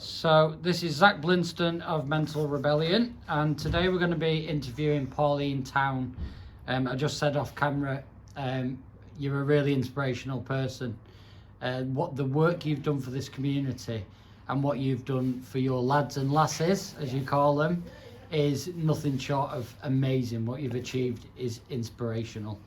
So this is Zach Blinston of Mental Rebellion, and today we're going to be interviewing Pauline Town. I just said off camera, you're a really inspirational person. What the work you've done for this community and what you've done for your lads and lasses, as you call them, is nothing short of amazing. What you've achieved is inspirational.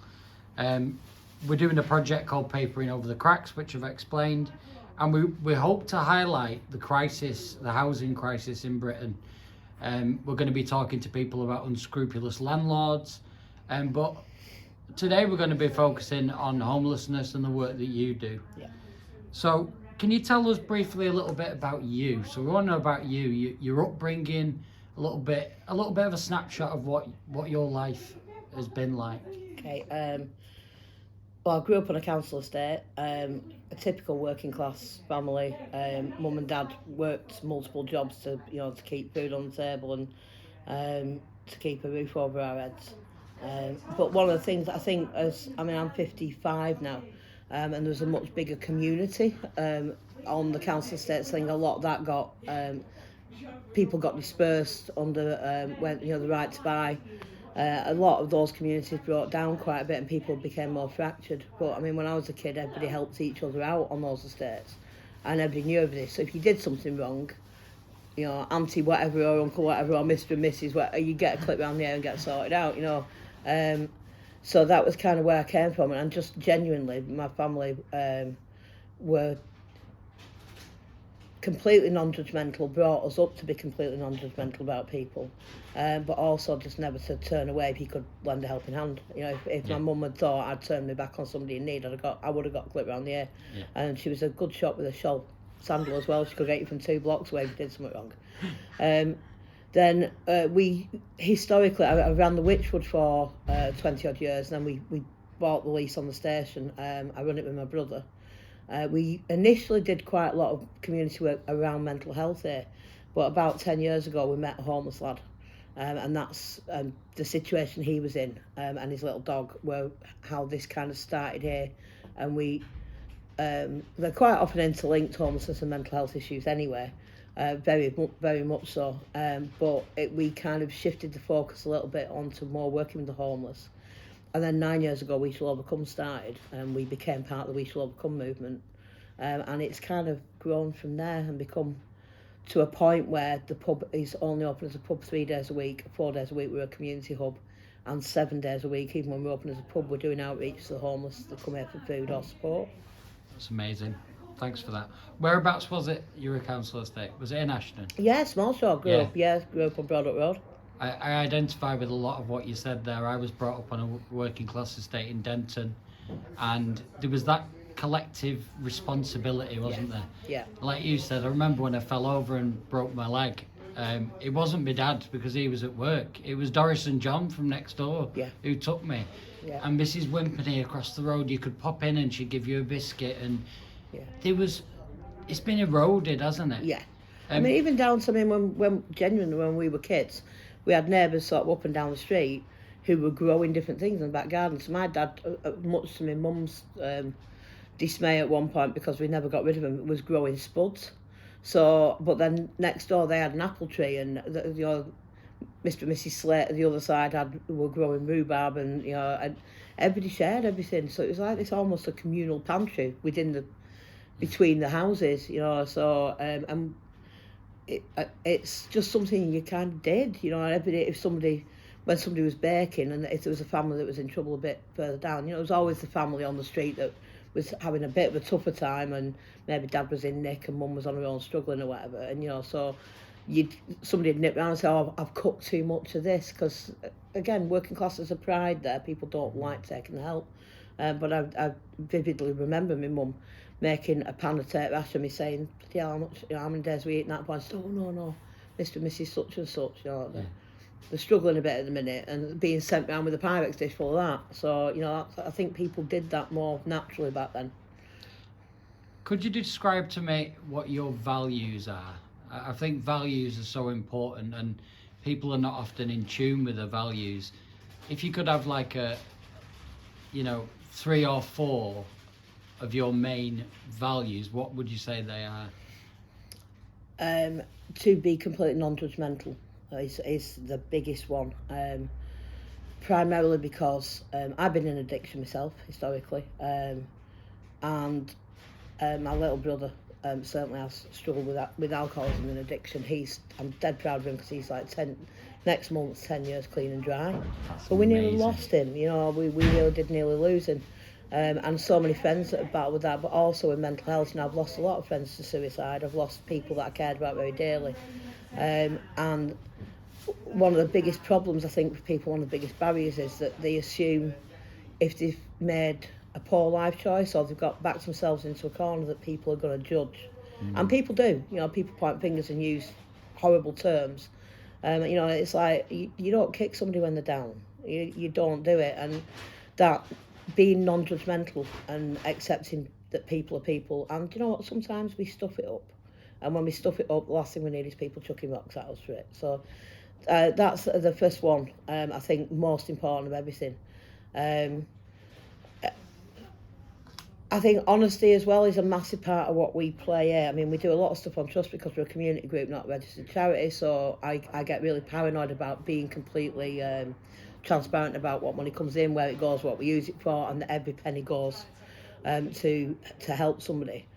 We're doing a project called Papering Over the Cracks, which I've explained, and we hope to highlight the crisis, the housing crisis in Britain. We're going to be talking to people about unscrupulous landlords, but today we're going to be focusing on homelessness and the work that you do. Yeah. So can you tell us briefly a little bit about you? So we want to know about you, your upbringing, a little bit of a snapshot of what your life has been like. Okay. Well, I grew up on a council estate, a typical working class family. Mum and dad worked multiple jobs to keep food on the table and to keep a roof over our heads. But one of the things I think I'm 55 now, and there's a much bigger community on the council estate. I think a lot of that got people got dispersed under the right to buy. A lot of those communities brought down quite a bit and people became more fractured. But I mean, when I was a kid, everybody helped each other out on those estates and everybody knew everybody. So if you did something wrong, auntie whatever or uncle whatever or Mr. and Mrs. whatever, you get a clip round the ear and get sorted out, So that was kind of where I came from, and just genuinely, my family were completely non-judgmental, brought us up to be completely non-judgmental about people, but also just never to turn away if you could lend a helping hand. If my mum had thought I'd turned my back on somebody in need, I would have got a clip round the ear. Yeah. And she was a good shot with a shawl sandal as well. She could get you from 2 blocks away if you did something wrong. Then we historically, I ran the Witchwood for 20 odd years, and then we bought the lease on the station. I run it with my brother. We initially did quite a lot of community work around mental health here, but about 10 years ago we met a homeless lad, and that's the situation he was in, and his little dog were how this kind of started here. And they're quite often interlinked, homelessness and mental health issues anyway, very much so, but we kind of shifted the focus a little bit onto more working with the homeless. And then 9 years ago, We Shall Overcome started, and we became part of the We Shall Overcome movement. And it's kind of grown from there and become to a point where the pub is only open as a pub 3 days a week. 4 days a week, we're a community hub. And 7 days a week, even when we're open as a pub, we're doing outreach to the homeless that come here for food or support. That's amazing. Thanks for that. Whereabouts was it, your council estate? Was it in Ashton? Yeah, small shop. Grew up on Broadock Road. I identify with a lot of what you said there. I was brought up on a working class estate in Denton, and there was that collective responsibility, wasn't there? Yeah. Like you said, I remember when I fell over and broke my leg. It wasn't my dad because he was at work. It was Doris and John from next door who took me. Yeah. And Mrs. Wimpany across the road, you could pop in and she'd give you a biscuit, and it's been eroded, hasn't it? Yeah. I mean, even down to when we were kids, we had neighbours sort of up and down the street who were growing different things in the back garden. So my dad, much to my mum's dismay at one point, because we never got rid of him, was growing spuds. So, but then next door they had an apple tree, and Mr. and Mrs. Slate at the other side were growing rhubarb, and and everybody shared everything. So it was like this almost a communal pantry between the houses, So and it's just something you kind of did, every day. When somebody was baking, and if there was a family that was in trouble a bit further down, it was always the family on the street that was having a bit of a tougher time, and maybe dad was in nick and mum was on her own struggling or whatever, and so somebody'd nip round and say, "Oh, I've cooked too much of this," because again, working class is a pride there. People don't like taking the help, but I vividly remember my mum making a pan of take rash and me saying, "Yeah, how many days we eat that?" But I said, "Oh no, Mr. and Mrs. such and such, they're struggling a bit at the minute," and being sent round with a Pyrex dish full of that. So I think people did that more naturally back then. Could you describe to me what your values are? I think values are so important, and people are not often in tune with their values. If you could have like 3 or 4 of your main values, what would you say they are? To be completely non-judgmental is the biggest one. Primarily because I've been in addiction myself historically, and my little brother certainly has struggled with alcoholism and addiction. I'm dead proud of him because he's like 10 years clean and dry. That's But we nearly amazing. lost him, you know, we really did nearly lose him. And so many friends that have battled with that, but also with mental health. And I've lost a lot of friends to suicide. I've lost people that I cared about very dearly. And one of the biggest problems, I think, for people, one of the biggest barriers is that they assume if they've made a poor life choice or they've got backed themselves into a corner that people are going to judge. And people do, you know, people point fingers and use horrible terms. You know, it's like you don't kick somebody when they're down. You don't do it. And that being non-judgmental and accepting that people are people. And you know what, sometimes we stuff it up. And when we stuff it up, the last thing we need is people chucking rocks at us for it. So that's the first one, I think, most important of everything. I think honesty as well is a massive part of what we play here. I mean, we do a lot of stuff on Trust because we're a community group, not a registered charity, so I get really paranoid about being completely transparent about what money comes in, where it goes, what we use it for, and that every penny goes to help somebody.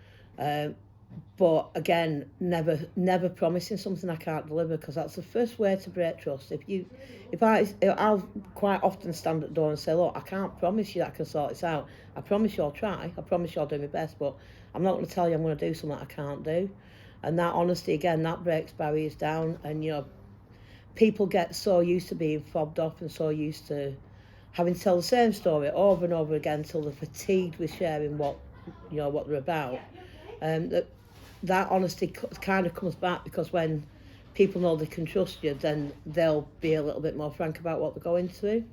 But again, never promising something I can't deliver, because that's the first way to break trust. I'll quite often stand at the door and say, look, I can't promise you that I can sort this out. I promise you I'll try. I promise you I'll do my best, but I'm not going to tell you I'm going to do something I can't do. And that honesty, again, that breaks barriers down. And, you know, people get so used to being fobbed off and so used to having to tell the same story over and over again until they're fatigued with sharing what they're about. That honesty kind of comes back, because when people know they can trust you, then they'll be a little bit more frank about what they're going through.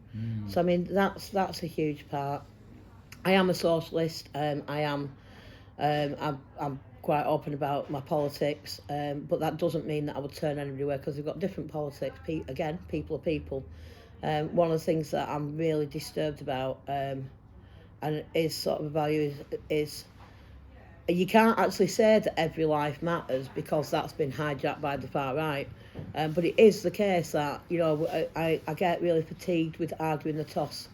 So I mean, that's a huge part. I am a socialist. I'm quite open about my politics, but that doesn't mean that I would turn anybody away, because we've got different politics. Again, people are people. One of the things that I'm really disturbed about, and is sort of a value, is you can't actually say that every life matters, because that's been hijacked by the far right. But it is the case that, you know, I get really fatigued with arguing the toss,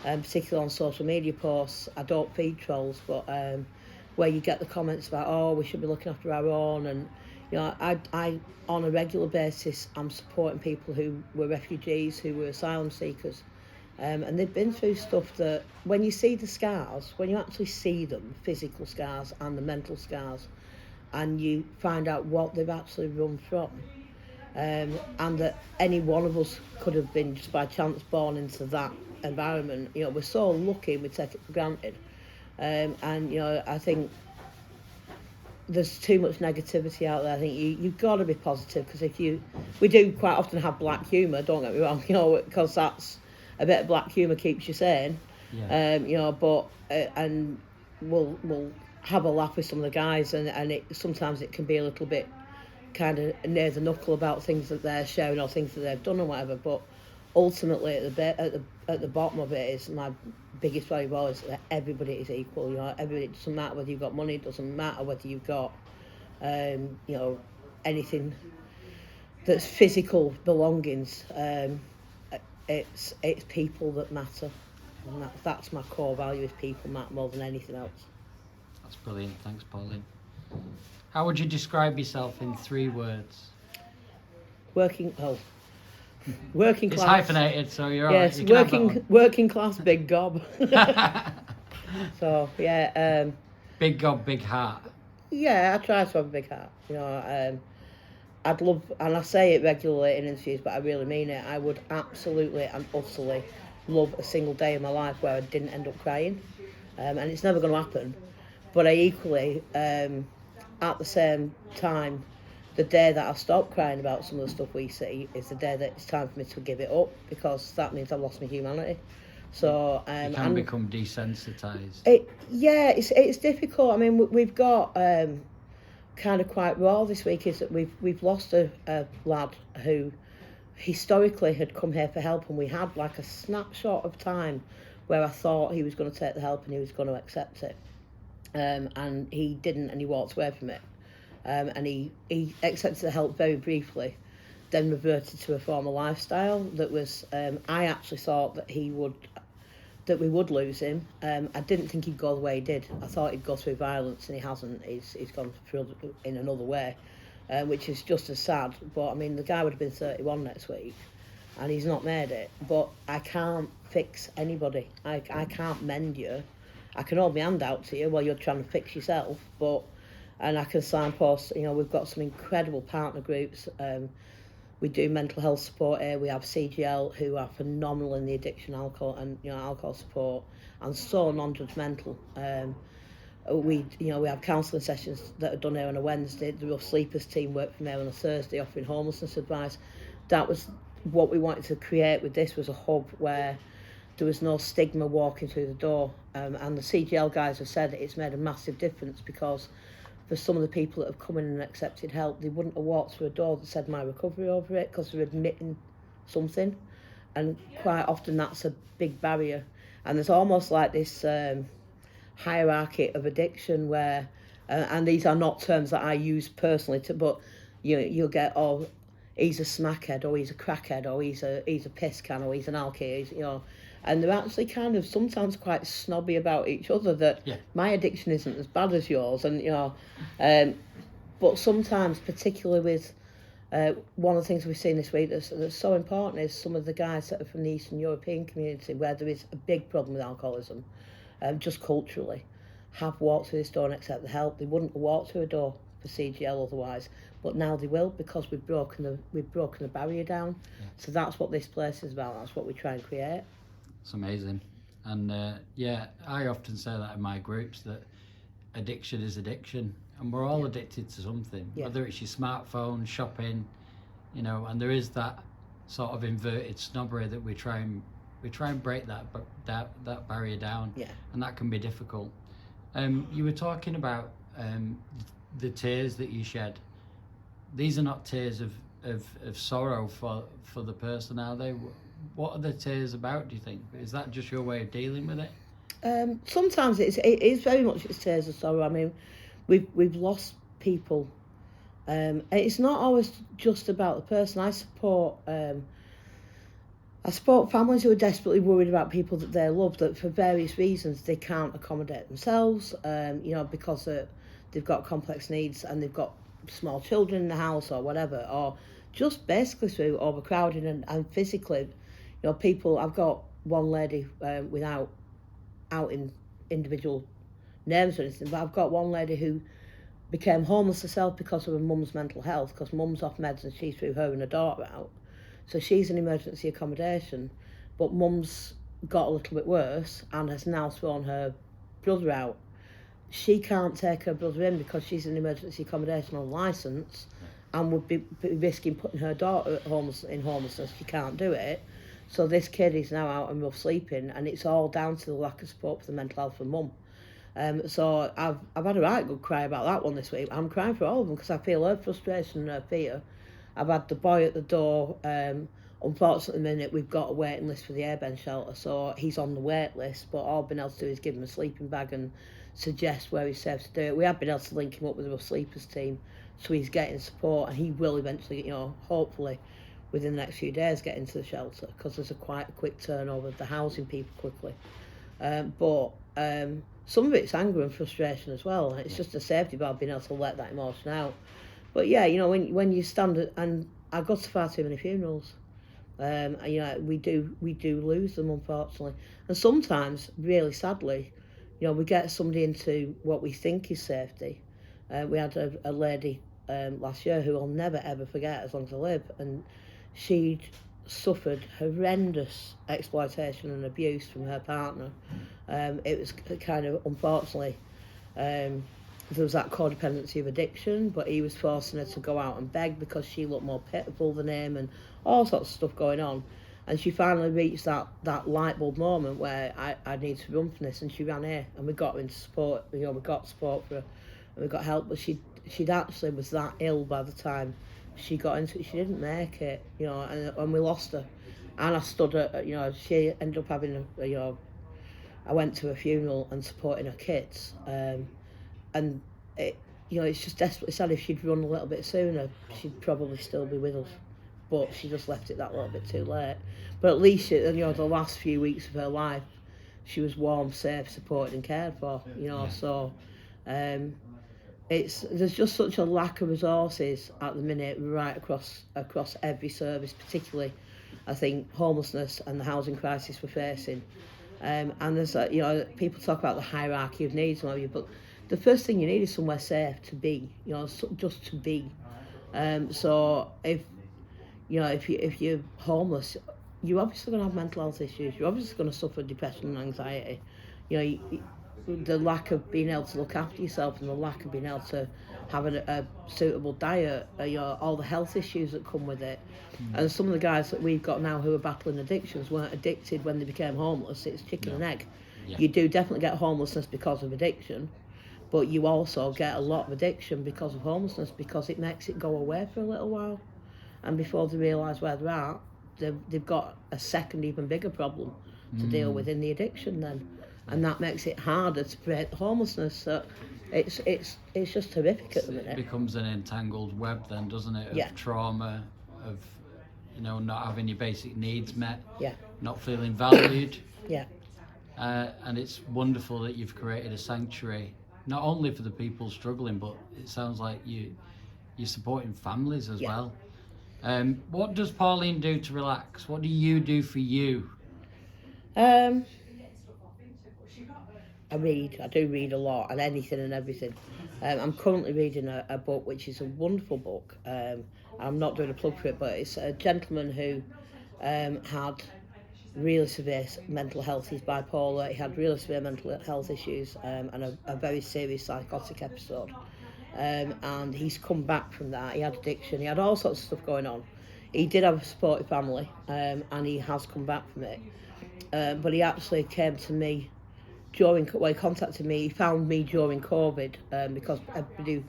particularly on social media posts. I don't feed trolls, but where you get the comments about, oh, we should be looking after our own. And, you know, I on a regular basis, I'm supporting people who were refugees, who were asylum seekers. And they've been through stuff that, when you see the scars, when you actually see them, physical scars and the mental scars, and you find out what they've actually run from, and that any one of us could have been just by chance born into that environment. You know, we're so lucky, we take it for granted. And, you know, I think there's too much negativity out there. I think you've got to be positive, because we do quite often have black humour, don't get me wrong, you know, because that's, a bit of black humour keeps you sane. Yeah. You know, but and we'll have a laugh with some of the guys, and sometimes it can be a little bit kind of near the knuckle about things that they're sharing or things that they've done or whatever. But ultimately, at the bottom of it is my biggest value of all is that everybody is equal. You know, everybody, it doesn't matter whether you've got money, it doesn't matter whether you've got you know, anything that's physical belongings. It's people that matter, and that's my core value, is people matter more than anything else. That's brilliant. Thanks, Pauline. How would you describe yourself in 3 words? Working class. It's hyphenated, so you're yes, all right. working class, big gob. So yeah, big gob, big heart. Yeah, I try to have a big heart. You know, I'd love, and I say it regularly in interviews, but I really mean it, I would absolutely and utterly love a single day of my life where I didn't end up crying. And it's never going to happen. But I equally, at the same time, the day that I stop crying about some of the stuff we see is the day that it's time for me to give it up, because that means I've lost my humanity. So you can become desensitised. It's difficult. I mean, we've got... kind of quite raw this week is that we've lost a lad who historically had come here for help, and we had like a snapshot of time where I thought he was going to take the help and he was going to accept it, and he didn't, and he walked away from it. and he accepted the help very briefly, then reverted to a former lifestyle that was, I actually thought that we would lose him. I didn't think he'd go the way he did. I thought he'd go through violence, and he hasn't. He's gone through in another way, which is just as sad. But I mean, the guy would have been 31 next week, and he's not made it. But I can't fix anybody. I can't mend you. I can hold my hand out to you while you're trying to fix yourself. And I can signpost. You know, we've got some incredible partner groups. We do mental health support here. We have CGL, who are phenomenal in the addiction alcohol support, and so non-judgmental. We have counselling sessions that are done here on a Wednesday. The Rough Sleepers team work from here on a Thursday, offering homelessness advice. That was what we wanted to create with this, was a hub where there was no stigma walking through the door. And the CGL guys have said it's made a massive difference, because for some of the people that have come in and accepted help, they wouldn't have walked through a door that said my recovery over it, because they're admitting something. And quite often that's a big barrier. And there's almost like this hierarchy of addiction where, and these are not terms that I use personally, but you'll get, oh, he's a smackhead, or he's a crackhead, or he's a piss can, or he's an alky, and they're actually kind of sometimes quite snobby about each other, that my addiction isn't as bad as yours, and but sometimes, particularly with one of the things we've seen this week that's so important, is some of the guys that are from the Eastern European community, where there is a big problem with alcoholism, just culturally, have walked through this door and accept the help. They wouldn't have walked through a door for CGL otherwise, but now they will, because we've broken the barrier down. So that's what this place is about. That's what we try and create. It's amazing. And I often say that in my groups, that addiction is addiction, and we're all addicted to something, whether it's your smartphone, shopping, and there is that sort of inverted snobbery that we try and break that barrier down, and that can be difficult. You were talking about the tears that you shed. These are not tears of sorrow for the person, are they? What are the tears about, do you think? Is that just your way of dealing with it? Sometimes it is very much tears of sorrow. I mean, we've lost people. It's not always just about the person. I support families who are desperately worried about people that they love, that for various reasons they can't accommodate themselves, because they've got complex needs, and they've got small children in the house or whatever, or just basically through overcrowding and physically, people. I've got one lady, without outing individual names or anything, but I've got one lady who became homeless herself because of her mum's mental health, because mum's off meds and she threw her and her daughter out. So she's in emergency accommodation, but mum's got a little bit worse and has now thrown her brother out. She can't take her brother in because she's in emergency accommodation on licence, and would be risking putting her daughter in homelessness. She can't do it. So this kid is now out and rough sleeping, and it's all down to the lack of support for the mental health of mum. So I've had a right good cry about that one this week. I'm crying for all of them, because I feel her frustration and her fear. I've had the boy at the door. Unfortunately, at the minute, we've got a waiting list for the airbend shelter, so he's on the wait list, but all I've been able to do is give him a sleeping bag and suggest where he's safe to do it. We have been able to link him up with the Rough Sleepers team, so he's getting support, and he will eventually, hopefully within the next few days, get into the shelter, because there's quite a quick turnover of the housing people quickly. But some of it's anger and frustration as well, and it's just a safety valve, being able to let that emotion out. But when you stand, and I go to far too many funerals, we do lose them, unfortunately, and sometimes, really sadly, we get somebody into what we think is safety. We had a lady last year who I'll never ever forget as long as I live, and she'd suffered horrendous exploitation and abuse from her partner. It was kind of, unfortunately, there was that codependency of addiction, but he was forcing her to go out and beg because she looked more pitiful than him, and all sorts of stuff going on. And she finally reached that light bulb moment where I need to run from this, and she ran here, and we got her into support. We got support for her, and we got help. But she'd actually was that ill by the time she got into it. She didn't make it, and we lost her. And I stood at, she ended up having I went to a funeral and supporting her kids, and you know, it's just desperately sad. If she'd run a little bit sooner, she'd probably still be with us. But she just left it that little bit too late. But at least, you know, the last few weeks of her life, she was warm, safe, supported and cared for, you know. So there's just such a lack of resources at the minute right across every service, particularly I think homelessness and the housing crisis we're facing. And there's you know, people talk about the hierarchy of needs and all, but the first thing you need is somewhere safe to be, you know, just to be. So if you're homeless, you're obviously going to have mental health issues. You're obviously going to suffer depression and anxiety. You know, the lack of being able to look after yourself and the lack of being able to have a suitable diet, you know, all the health issues that come with it. And some of the guys that we've got now who are battling addictions weren't addicted when they became homeless. It's chicken and egg. Yeah. You do definitely get homelessness because of addiction, but you also get a lot of addiction because of homelessness, because it makes it go away for a little while. And before they realise where they're at, they've got a second, even bigger problem to deal with in the addiction then. And that makes it harder to prevent homelessness. So it's just horrific at the minute. It becomes an entangled web then, doesn't it? Of trauma, of, you know, not having your basic needs met, not feeling valued. And it's wonderful that you've created a sanctuary, not only for the people struggling, but it sounds like you're supporting families as well. What does Pauline do to relax? What do you do for you? I read. I do read a lot, and anything and everything. I'm currently reading a book which is a wonderful book. I'm not doing a plug for it, but it's a gentleman who had really severe mental health. He's bipolar. He had really severe mental health issues and a very serious psychotic episode. And he's come back from that. He had addiction. He had all sorts of stuff going on. He did have a supportive family, and he has come back from it. But he actually came to me he contacted me. He found me during COVID because everybody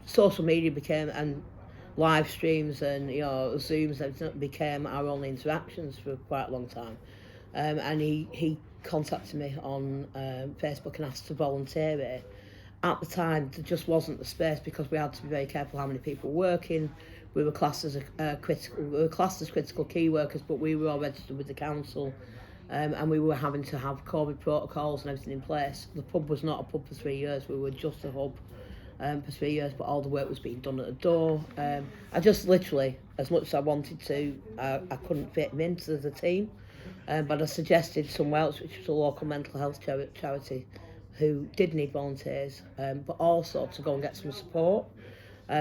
social media became, and live streams and, you know, Zooms, everything became our only interactions for quite a long time. And he contacted me on Facebook and asked to volunteer here. At the time, there just wasn't the space because we had to be very careful how many people were working. We were classed as critical key workers, but we were all registered with the council. And we were having to have COVID protocols and everything in place. The pub was not a pub for 3 years. We were just a hub for 3 years, but all the work was being done at the door. I just literally, as much as I wanted to, I couldn't fit him into the team. But I suggested somewhere else, which was a local mental health charity, who did need volunteers, but also to go and get some support.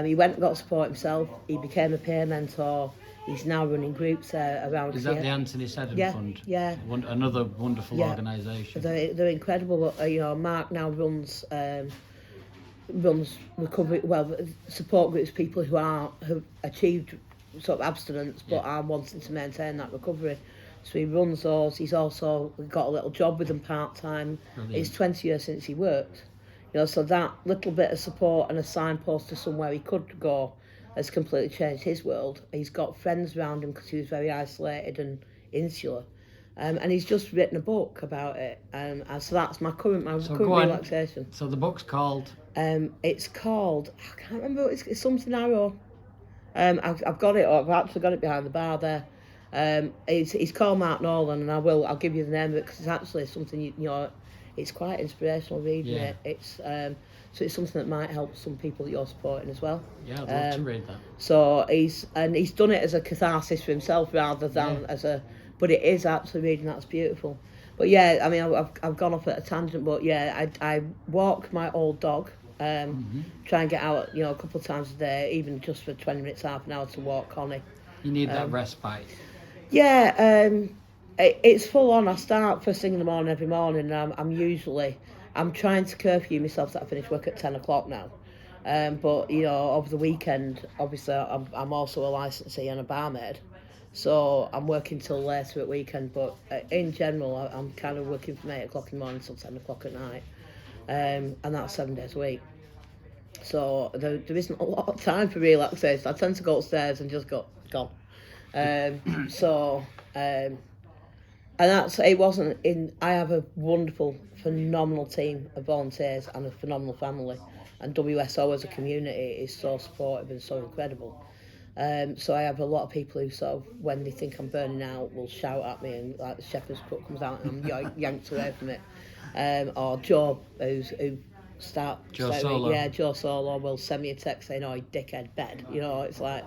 He went and got support himself. He became a peer mentor. He's now running groups around. Is that the Anthony Seddon Fund? Yeah. Another wonderful organisation. They're incredible. You know, Mark now runs recovery, support groups, people who've achieved sort of abstinence but are wanting to maintain that recovery. So he runs those. He's also got a little job with them part-time. It's 20 years since he worked. You know, so that little bit of support and a signpost to somewhere he could go has completely changed his world. He's got friends around him because he was very isolated and insular. And he's just written a book about it. And so that's my current relaxation. So the book's called? It's called, I can't remember, it's something arrow. I've got it, I've actually got it behind the bar there. He's called Mark Nolan, and I'll give you the name of it because it's actually something you know, it's quite inspirational reading it. It's so it's something that might help some people that you're supporting as well. Yeah, I'd love to read that. So he's done it as a catharsis for himself rather than as a, but it is actually reading that's beautiful. But yeah, I mean, I've gone off at a tangent, but yeah, I walk my old dog. Try and get out, you know, a couple of times a day, even just for 20 minutes, half an hour to walk Connie. You need that respite. Yeah, it's full on. I start first thing in the morning every morning, and I'm trying to curfew myself that I finish work at 10 o'clock now. But, you know, over the weekend, obviously, I'm also a licensee and a barmaid. So I'm working till later at weekend, but in general, I'm kind of working from 8 o'clock in the morning till 10 o'clock at night. And that's 7 days a week. So there isn't a lot of time for relaxation. I tend to go upstairs and just go, gone. And it wasn't in. I have a wonderful, phenomenal team of volunteers and a phenomenal family, and WSO as a community is so supportive and so incredible. So I have a lot of people who sort of, when they think I'm burning out, will shout at me, and like the shepherd's crook comes out and I'm yanked away from it. Or Joe, Joe Solo. Yeah, Joe Solo will send me a text saying, "Oh, you dickhead, bed." You know, it's like,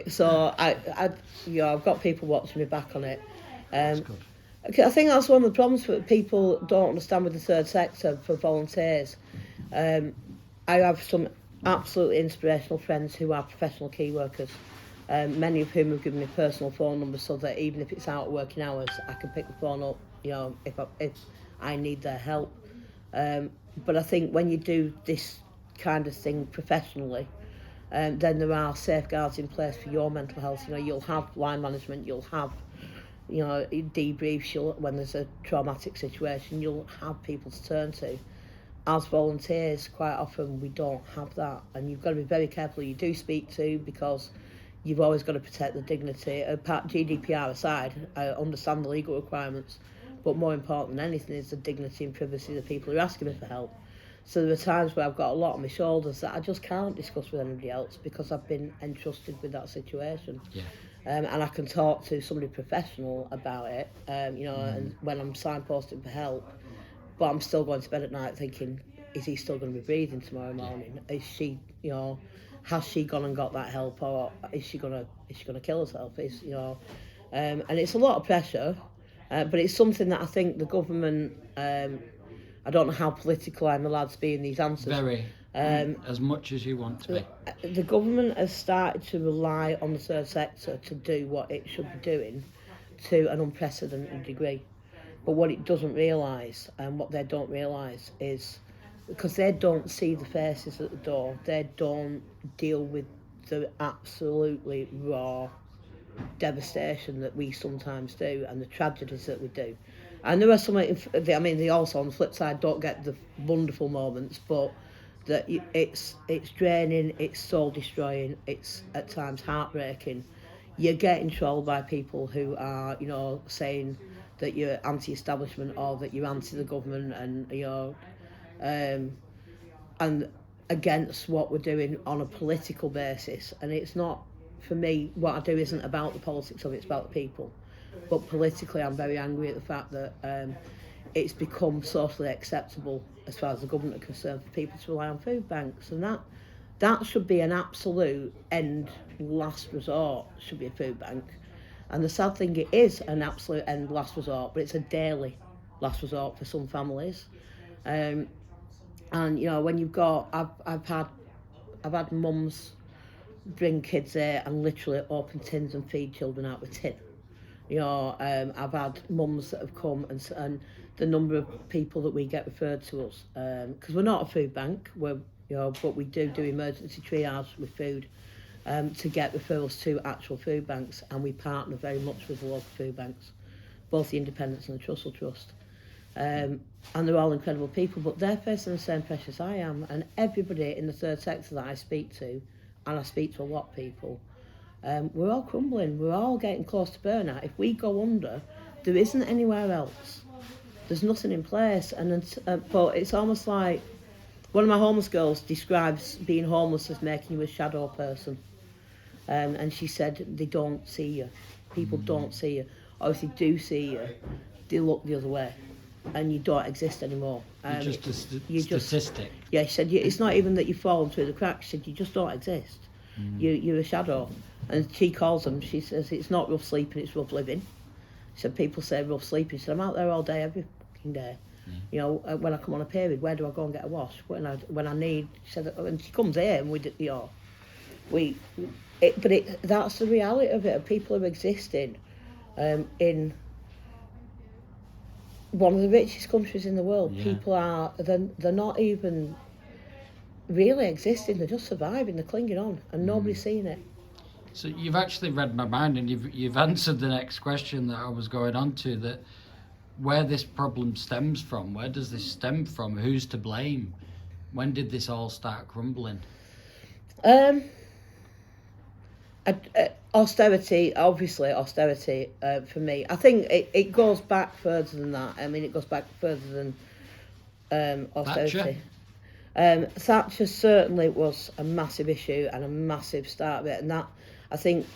so I've got people watching me back on it. That's good. I think that's one of the problems that people don't understand with the third sector for volunteers. I have some absolutely inspirational friends who are professional key workers, many of whom have given me personal phone numbers so that even if it's out of working hours, I can pick the phone up, you know, if I need their help. But I think when you do this kind of thing professionally, then there are safeguards in place for your mental health. You know, you'll have line management, you'll have, you know, debriefs, when there's a traumatic situation, you'll have people to turn to. As volunteers, quite often we don't have that, and you've got to be very careful who you do speak to, because you've always got to protect the dignity. GDPR aside, I understand the legal requirements, but more important than anything is the dignity and privacy of the people who are asking me for help. So there are times where I've got a lot on my shoulders that I just can't discuss with anybody else because I've been entrusted with that situation. Yeah. And I can talk to somebody professional about it, you know, and when I'm signposting for help, but I'm still going to bed at night thinking, is he still going to be breathing tomorrow morning? Is she, you know, has she gone and got that help, or is she gonna kill herself? You know, and it's a lot of pressure, but it's something that I think the government. I don't know how political I'm allowed to be in these answers. Very. As much as you want to be. The government has started to rely on the third sector to do what it should be doing to an unprecedented degree. But what it doesn't realise, and what they don't realise, is because they don't see the faces at the door, they don't deal with the absolutely raw devastation that we sometimes do and the tragedies that we do. And there are some, I mean, they also on the flip side don't get the wonderful moments, but that it's draining, it's soul destroying, it's at times heartbreaking. You're getting trolled by people who are, you know, saying that you're anti-establishment or that you're anti the government, and you know, and against what we're doing on a political basis. And it's not, for me, what I do isn't about the politics of it, it's about the people. But politically, I'm very angry at the fact that it's become socially acceptable, as far as the government are concerned, for people to rely on food banks, and that should be an absolute end, last resort. Should be a food bank. And the sad thing, it is an absolute end, last resort, but it's a daily last resort for some families. And you know, when you've got, I've had mums bring kids there and literally open tins and feed children out of a tin. You know, I've had mums that have come, and the number of people that we get referred to us, because we're not a food bank, but we do emergency triage with food, to get referrals to actual food banks, and we partner very much with the local food banks, both the Independents and the Trussell Trust. And they're all incredible people, but they're facing the same pressures I am, and everybody in the third sector that I speak to, and I speak to a lot of people, we're all crumbling, we're all getting close to burnout. If we go under, there isn't anywhere else. There's nothing in place, but it's almost like, one of my homeless girls describes being homeless as making you a shadow person. And she said, they don't see you. People don't see you. Or if they do see you, they look the other way, and you don't exist anymore. You're just a statistic. Yeah, she said, it's not even that you've fallen through the cracks. She said, you just don't exist. You're a shadow. And she calls them, she says, it's not rough sleeping, it's rough living. She said, people say rough sleeping. She said, I'm out there all day, every fucking day. You know, when I come on a period, where do I go and get a wash? When I need, she said, and she comes here, and that's the reality of it. People are existing in one of the richest countries in the world. Yeah. People are, they're not even really existing, they're just surviving, they're clinging on, and nobody's seen it. So you've actually read my mind, and you've answered the next question that I was going on to, that where this problem stems from. Where does this stem from? Who's to blame? When did this all start crumbling? austerity, obviously austerity for me. I think it goes back further than that. I mean, it goes back further than austerity. Thatcher certainly was a massive issue and a massive start of it, and that I think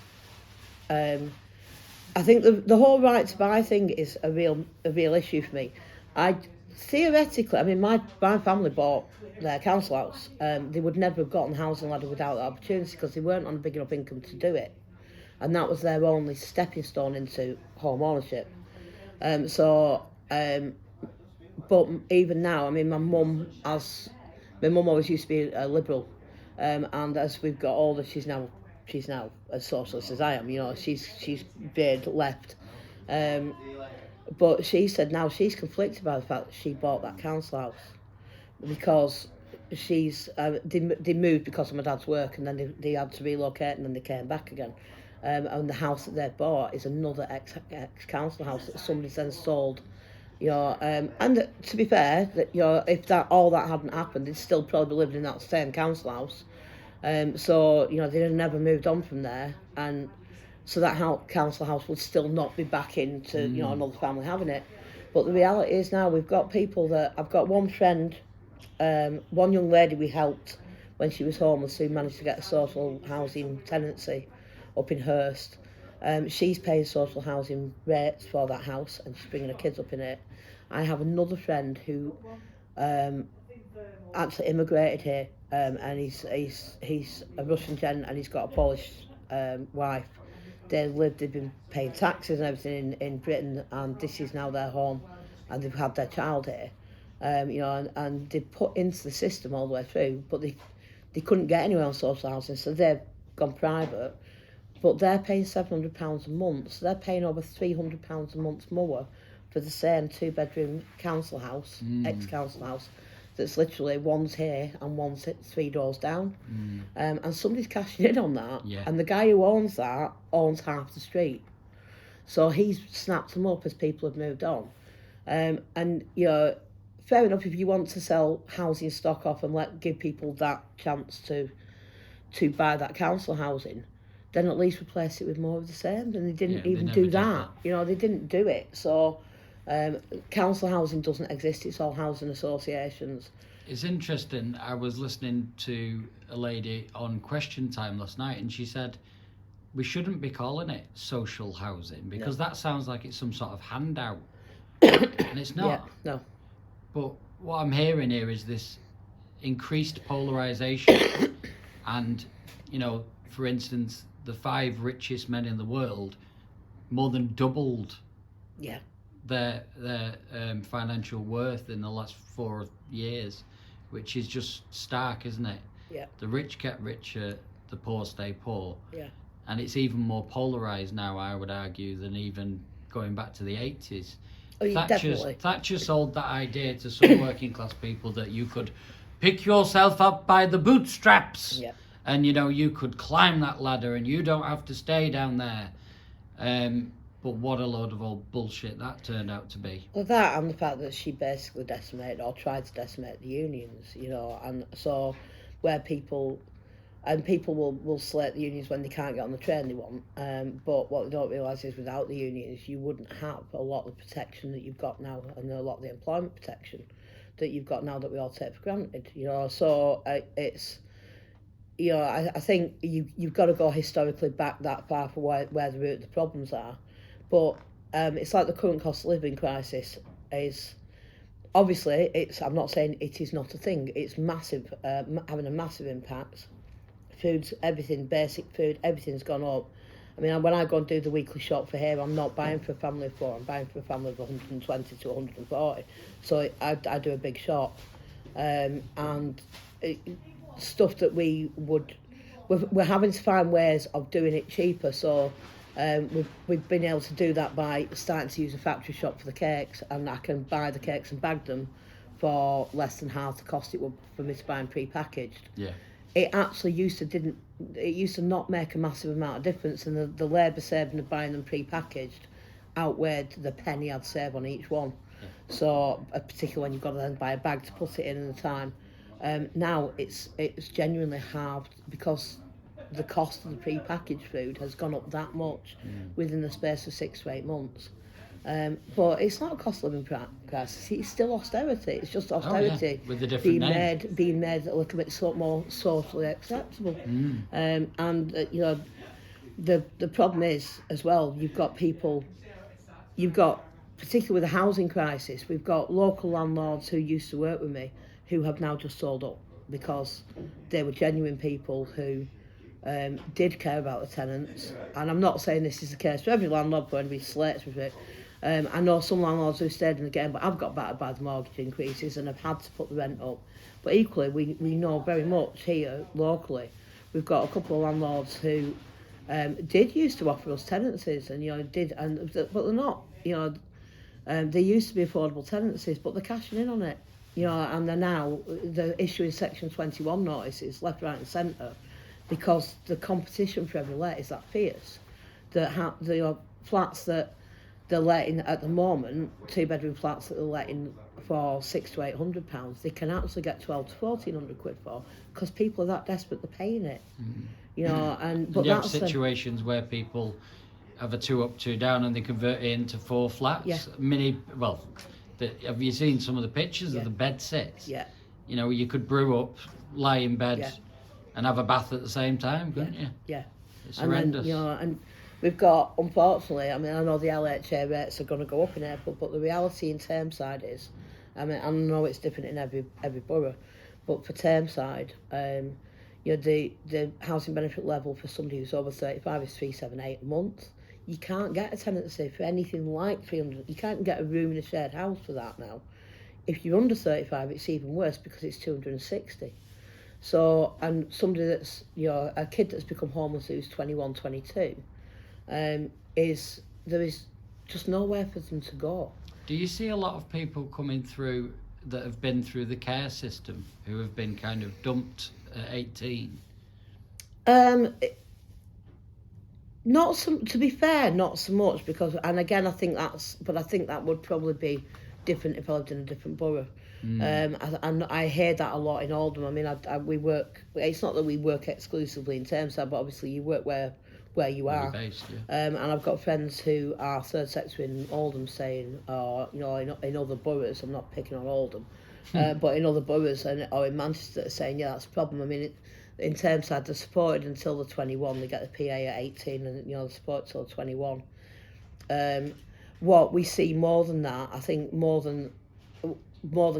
the whole right to buy thing is a real issue for me. I theoretically, I mean, my family bought their council house. They would never have gotten the housing ladder without that opportunity because they weren't on a big enough income to do it, and that was their only stepping stone into home ownership. But even now, I mean, my mum always used to be a liberal, and as we've got older, she's now as socialist as I am. You know, she's veered left, but she said now she's conflicted by the fact that she bought that council house because they moved because of my dad's work, and then they had to relocate, and then they came back again. And the house that they bought is another ex council house that somebody's then sold. You know, and to be fair, that, you know, if all that hadn't happened, they'd still probably lived in that same council house. So you know, they'd have never moved on from there, and so that council house would still not be back into you know, another family having it. But the reality is now we've got people that I've got one friend, one young lady we helped when she was homeless who managed to get a social housing tenancy up in Hurst. She's paying social housing rates for that house and she's bringing her kids up in it. I have another friend who actually immigrated here, and he's a Russian gent and he's got a Polish wife. They've been paying taxes and everything in Britain, and this is now their home, and they've had their child here. You know, and they put into the system all the way through, but they couldn't get anywhere on social housing, so they've gone private. But they're paying £700 a month, so they're paying over £300 a month more for the same 2-bedroom council house, ex-council house, that's literally one's here and one's 3 doors down. And somebody's cashing in on that, and the guy who owns that owns half the street. So he's snapped them up as people have moved on. And, you know, fair enough if you want to sell housing stock off and give people that chance to buy that council housing, then at least replace it with more of the same. And they didn't even do that. You know, they didn't do it. So council housing doesn't exist. It's all housing associations. It's interesting. I was listening to a lady on Question Time last night, and she said we shouldn't be calling it social housing because that sounds like it's some sort of handout, and it's not. Yeah, no. But what I'm hearing here is this increased polarization, and you know, for instance, the 5 richest men in the world more than doubled their financial worth in the last 4 years, which is just stark, isn't it? Yeah. The rich get richer, the poor stay poor. Yeah. And it's even more polarised now, I would argue, than even going back to the 80s. Thatcher sold that idea to some working class people that you could pick yourself up by the bootstraps. Yeah. And, you know, you could climb that ladder and you don't have to stay down there. But what a load of old bullshit that turned out to be. Well, that and the fact that she basically decimated or tried to decimate the unions, you know, and so where people will slate the unions when they can't get on the train they want, but what they don't realise is without the unions you wouldn't have a lot of the protection that you've got now and a lot of the employment protection that you've got now that we all take for granted, you know. So it's, you know, I think you've got to go historically back that far for where the root of the problems are. But it's like the current cost of living crisis is, obviously, I'm not saying it is not a thing, it's massive, having a massive impact. Food's everything, basic food, everything's gone up. I mean, when I go and do the weekly shop for here, I'm not buying for a family of 4, I'm buying for a family of 120 to 140. So I do a big shop. And stuff that we're having to find ways of doing it cheaper. So we've been able to do that by starting to use a factory shop for the cakes, and I can buy the cakes and bag them for less than half the cost it would for me to buy them pre-packaged. Yeah. It actually used to not make a massive amount of difference, and the labour saving of buying them pre-packaged outweighed the penny I'd save on each one. Yeah. So particularly when you've got to then buy a bag to put it in the time. Now it's genuinely halved because the cost of the pre-packaged food has gone up that much within the space of 6 to 8 months. But it's not a cost of living crisis. It's still austerity. It's just austerity with a different name. being made a little bit more socially acceptable. And you know, the problem is as well. You've got particularly with the housing crisis. We've got local landlords who used to work with me who have now just sold up because they were genuine people who did care about the tenants. And I'm not saying this is the case for every landlord, but anybody slates with it. I know some landlords who stayed in the game, but I've got battered by the mortgage increases and have had to put the rent up. But equally, we know very much here locally, we've got a couple of landlords who did used to offer us tenancies, and but they're not. They used to be affordable tenancies, but they're cashing in on it. And they're now issuing Section 21 notices left, right, and centre because the competition for every let is that fierce. The flats that they're letting at the moment, 2-bedroom flats that they're letting for £600 to £800, they can actually get 12 to 1400 quid for because people are that desperate they're paying it. But you have situations where people have a 2 up, 2 down, and they convert it into 4 flats. Have you seen some of the pictures of the bed sits? Yeah. You could brew up, lie in bed, and have a bath at the same time, couldn't you? Yeah. It's horrendous. And we've got, unfortunately, I know the LHA rates are going to go up in April, but the reality in Thameside is, I know it's different in every borough, but for Thameside, the housing benefit level for somebody who's over 35 is 378 a month. You can't get a tenancy for anything like 300. You can't get a room in a shared house for that now. If you're under 35, it's even worse because it's 260. So, and somebody that's, a kid that's become homeless who's 21, 22, there is just nowhere for them to go. Do you see a lot of people coming through that have been through the care system who have been kind of dumped at 18? To be fair, not so much because, and again, I think that would probably be different if I lived in a different borough. And I hear that a lot in Oldham. I mean, we work. It's not that we work exclusively in Thameside, but obviously you work where you are. Based, and I've got friends who are third sector in Oldham saying, in other boroughs. I'm not picking on Oldham, but in other boroughs or in Manchester saying, that's a problem. I mean, in Thameside, they're supported until they're 21. They get the PA at 18, and they're supported till 21. What we see more than that, I think more than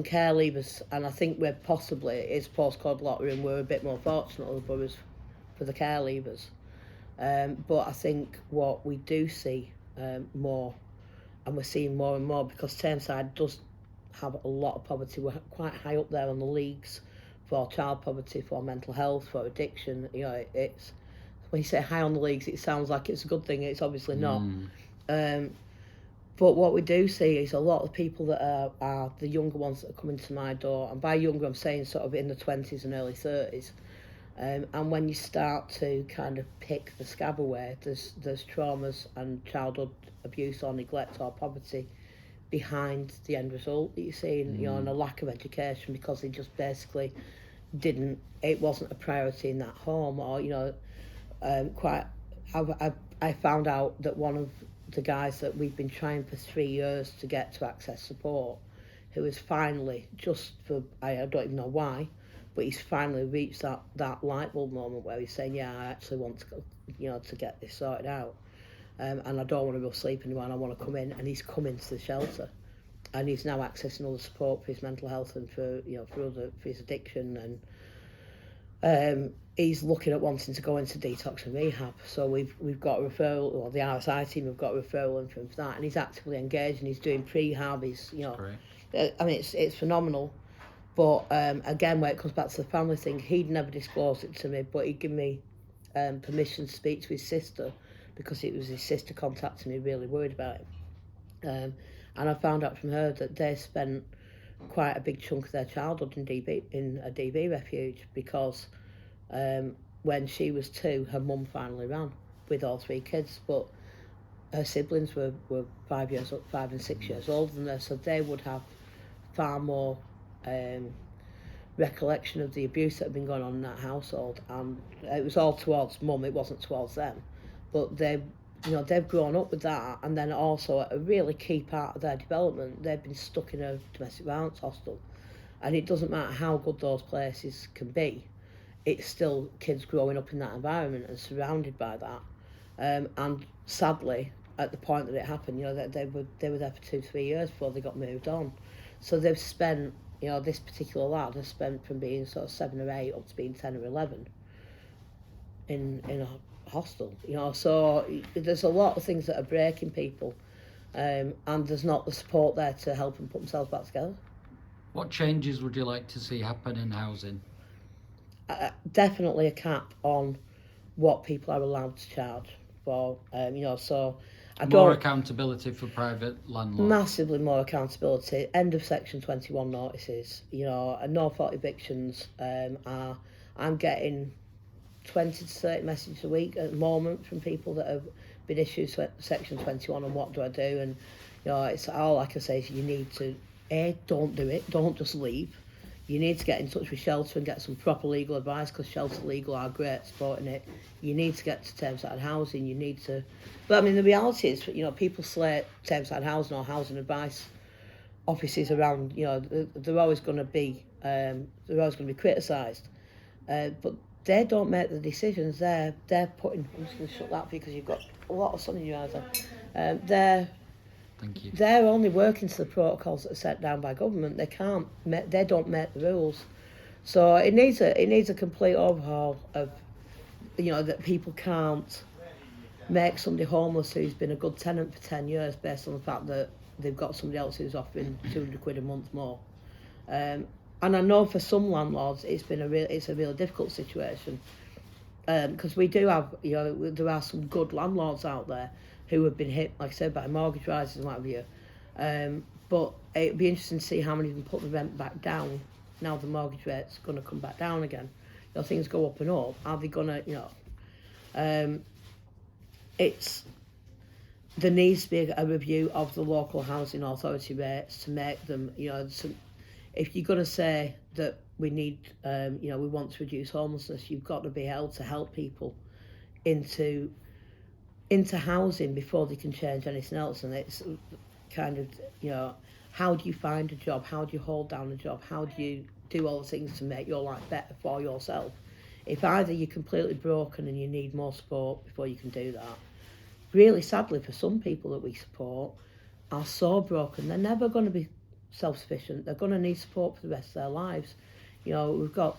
care leavers, and I think we're possibly, it's postcode lottery and we're a bit more fortunate than the boroughs for the care leavers. But I think what we do see more, and we're seeing more and more, because Thameside does have a lot of poverty. We're quite high up there on the leagues for child poverty, for mental health, for addiction. It's when you say high on the leagues, it sounds like it's a good thing. It's obviously not. But what we do see is a lot of people that are the younger ones that are coming to my door, and by younger I'm saying sort of in the 20s and early 30s. And when you start to kind of pick the scab away, there's traumas and childhood abuse or neglect or poverty behind the end result that you're seeing, and a lack of education because they just basically it wasn't a priority in that home, or I found out that one of the guys that we've been trying for 3 years to get to access support, who is finally, I don't even know why, but he's finally reached that light bulb moment where he's saying, I actually want to go, to get this sorted out, and I don't want to go sleep anymore, and I want to come in, and he's come into the shelter, and he's now accessing all the support for his mental health and for his addiction, and he's looking at wanting to go into detox and rehab. So we've got a referral, or the RSI team have got a referral in for him for that, and he's actively engaged and he's doing prehab. He's I mean it's phenomenal. But again, when it comes back to the family thing, he'd never disclosed it to me, but he'd given me permission to speak to his sister, because it was his sister contacting me, really worried about him. And I found out from her that they spent quite a big chunk of their childhood in a DV refuge, because when she was 2, her mum finally ran with all 3 kids, but her siblings were 5 and 6 years older than her, so they would have far more recollection of the abuse that had been going on in that household, and it was all towards mum, it wasn't towards them, but they've grown up with that, and then also at a really key part of their development, they've been stuck in a domestic violence hostel, and it doesn't matter how good those places can be, it's still kids growing up in that environment and surrounded by that, and sadly, at the point that it happened, they were there for 2-3 years before they got moved on, so they've spent, this particular lad has spent from being sort of 7 or 8 up to being 10 or 11 in a hostel, so there's a lot of things that are breaking people, and there's not the support there to help them put themselves back together. What changes would you like to see happen in housing? Definitely a cap on what people are allowed to charge for, so I don't... More accountability for private landlords. Massively more accountability. End of Section 21 notices, and no fault evictions. I'm getting 20 to 30 messages a week at the moment from people that have been issued Section 21 and what do I do, and it's all I can say is you need to don't do it, don't just leave. You need to get in touch with Shelter and get some proper legal advice, because Shelter Legal are great at supporting it. You need to get to Thameside Housing, you need to... But I mean, the reality is, people slate Thameside Housing or housing advice offices around, they're always going to be criticised. But they don't make the decisions, they're putting... I'm just going to shut that for you because you've got a lot of sun in your eyes there. Thank you. They're only working to the protocols that are set down by government. They don't make the rules. So it needs a complete overhaul of, that people can't make somebody homeless who's been a good tenant for 10 years based on the fact that they've got somebody else who's offering 200 quid a month more. And I know for some landlords it's a really difficult situation, because we do have, there are some good landlords out there who have been hit, like I said, by mortgage rises and what have you. But it'd be interesting to see how many of them put the rent back down now the mortgage rate's going to come back down again. Things go up and up. Are they going to, there needs to be a review of the local housing authority rates to make them, if you're going to say that we need, we want to reduce homelessness, you've got to be able to help people into housing before they can change anything else. And it's kind of, how do you find a job? How do you hold down a job? How do you do all the things to make your life better for yourself? If either you're completely broken and you need more support before you can do that, really sadly for some people that we support are so broken, they're never going to be self-sufficient. They're going to need support for the rest of their lives. We've got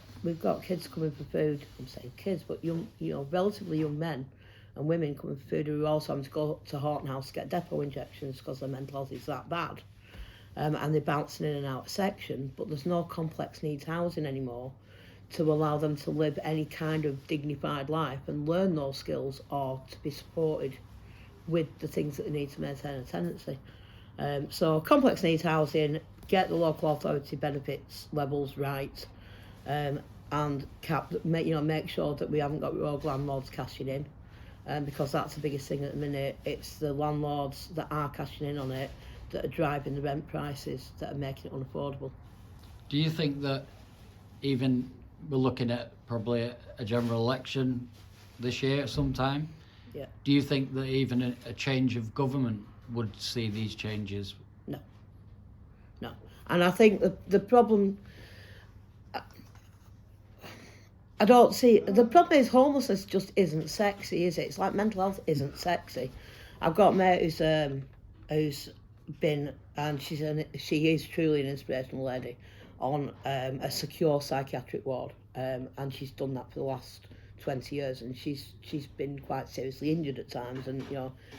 kids coming for food. I'm saying kids, but young, relatively young men and women coming for food who are also having to go to Horton House to get depot injections because their mental health is that bad. And they're bouncing in and out of section, but there's no complex needs housing anymore to allow them to live any kind of dignified life and learn those skills, or to be supported with the things that they need to maintain a tenancy. So complex needs housing, get the local authority benefits levels right, and make sure that we haven't got rogue landlords cashing in. Because that's the biggest thing at the minute. It's the landlords that are cashing in on it that are driving the rent prices, that are making it unaffordable. Do you think that, even we're looking at probably a general election this year at some time, Yeah. do you think that even a change of government would see these changes? No. And I think the problem... I don't see... The problem is homelessness just isn't sexy, is it? It's like mental health isn't sexy. I've got a mate who's been, and she is truly an inspirational lady, on a secure psychiatric ward, and she's done that for the last 20 years, and she's been quite seriously injured at times, and